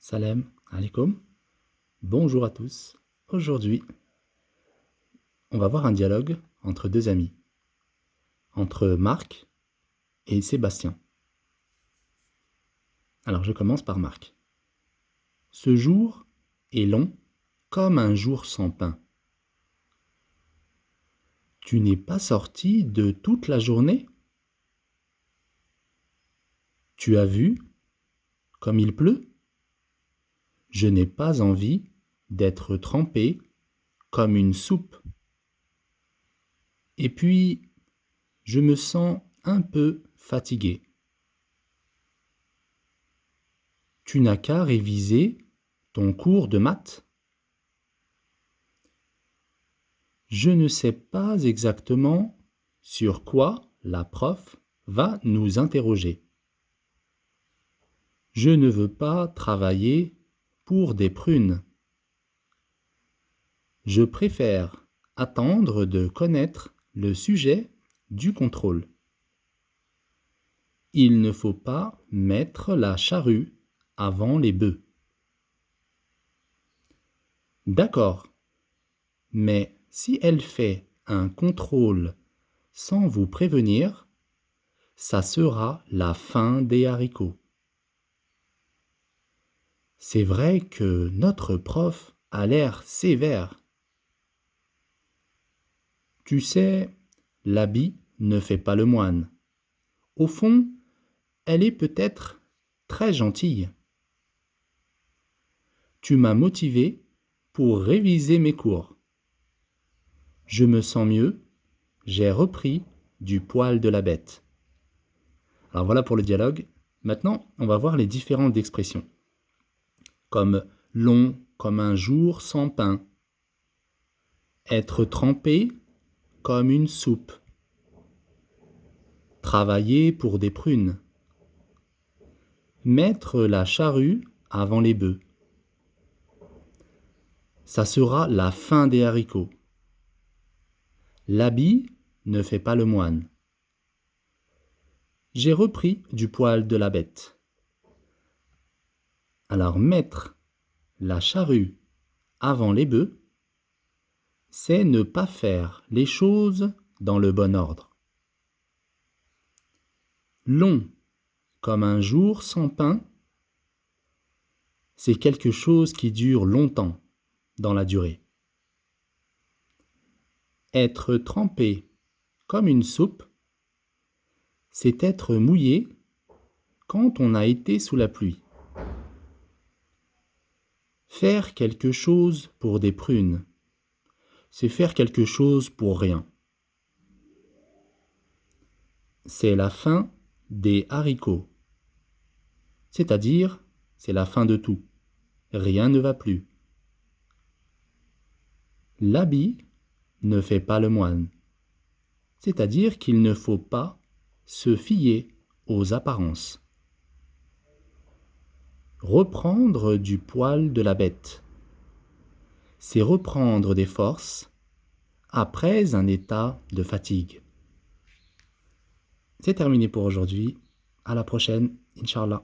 Salam alaikum. Bonjour à tous. Aujourd'hui, on va voir un dialogue entre deux amis, entre Marc et Sébastien. Alors, je commence par Marc. Ce jour est long comme un jour sans pain. Tu n'es pas sorti de toute la journée? Tu as vu comme il pleut? Je n'ai pas envie d'être trempé comme une soupe. Et puis, je me sens un peu fatigué. Tu n'as qu'à réviser ton cours de maths? Je ne sais pas exactement sur quoi la prof va nous interroger. Je ne veux pas travailler pour des prunes. Je préfère attendre de connaître le sujet du contrôle. Il ne faut pas mettre la charrue avant les bœufs. D'accord, mais si elle fait un contrôle sans vous prévenir, ça sera la fin des haricots. C'est vrai que notre prof a l'air sévère. Tu sais, l'habit ne fait pas le moine. Au fond, elle est peut-être très gentille. Tu m'as motivé pour réviser mes cours. Je me sens mieux, j'ai repris du poil de la bête. Alors voilà pour le dialogue. Maintenant, on va voir les différentes expressions. Comme long comme un jour sans pain. Être trempé comme une soupe. Travailler pour des prunes. Mettre la charrue avant les bœufs. Ça sera la fin des haricots. L'habit ne fait pas le moine. J'ai repris du poil de la bête. Alors mettre la charrue avant les bœufs, c'est ne pas faire les choses dans le bon ordre. Long comme un jour sans pain, c'est quelque chose qui dure longtemps dans la durée. Être trempé comme une soupe, c'est être mouillé quand on a été sous la pluie. Faire quelque chose pour des prunes, c'est faire quelque chose pour rien. C'est la fin des haricots, c'est-à-dire c'est la fin de tout. Rien ne va plus. L'habit ne fait pas le moine, c'est-à-dire qu'il ne faut pas se fier aux apparences. Reprendre du poil de la bête, c'est reprendre des forces après un état de fatigue. C'est terminé pour aujourd'hui. À la prochaine, Inch'Allah.